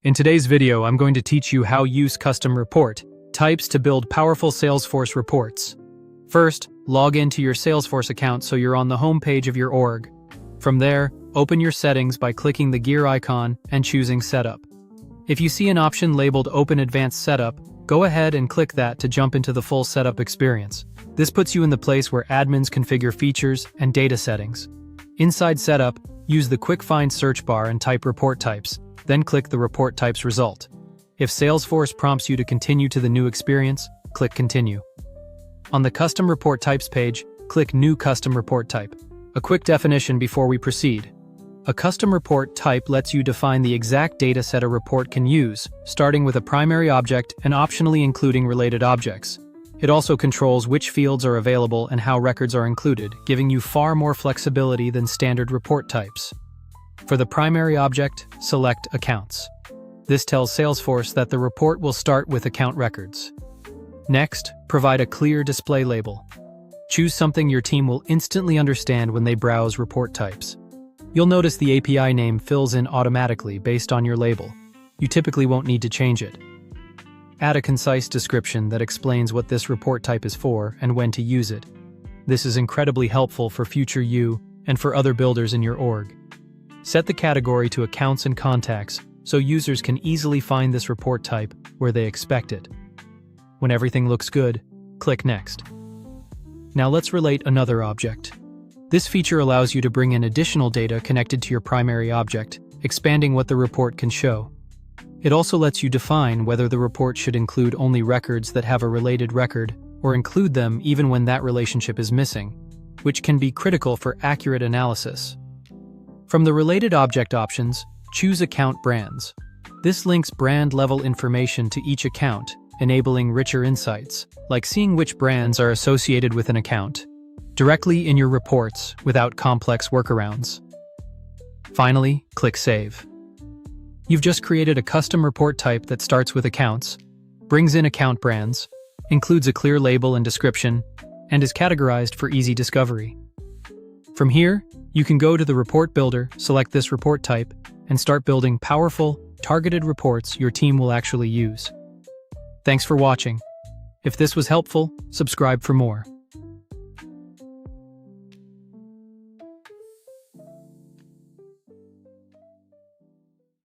In today's video, I'm going to teach you how use custom report types to build powerful Salesforce reports. First, log into your Salesforce account so you're on the home page of your org. From there, open your settings by clicking the gear icon and choosing Setup. If you see an option labeled Open Advanced Setup, go ahead and click that to jump into the full setup experience. This puts you in the place where admins configure features and data settings. Inside Setup, use the quick find search bar and type report types, then click the report types result. If Salesforce prompts you to continue to the new experience, click Continue. On the Custom Report Types page, click New Custom Report Type. A quick definition before we proceed. A custom report type lets you define the exact data set a report can use, starting with a primary object and optionally including related objects. It also controls which fields are available and how records are included, giving you far more flexibility than standard report types. For the primary object, select Accounts. This tells Salesforce that the report will start with account records. Next, provide a clear display label. Choose something your team will instantly understand when they browse report types. You'll notice the API name fills in automatically based on your label. You typically won't need to change it. Add a concise description that explains what this report type is for and when to use it. This is incredibly helpful for future you and for other builders in your org. Set the category to Accounts and Contacts so users can easily find this report type where they expect it. When everything looks good, click Next. Now let's relate another object. This feature allows you to bring in additional data connected to your primary object, expanding what the report can show. It also lets you define whether the report should include only records that have a related record or include them even when that relationship is missing, which can be critical for accurate analysis. From the Related Object options, choose Account Brands. This links brand-level information to each account, enabling richer insights, like seeing which brands are associated with an account, directly in your reports without complex workarounds. Finally, click Save. You've just created a custom report type that starts with accounts, brings in account brands, includes a clear label and description, and is categorized for easy discovery. From here, you can go to the report builder, select this report type, and start building powerful, targeted reports your team will actually use. Thanks for watching. If this was helpful, subscribe for more.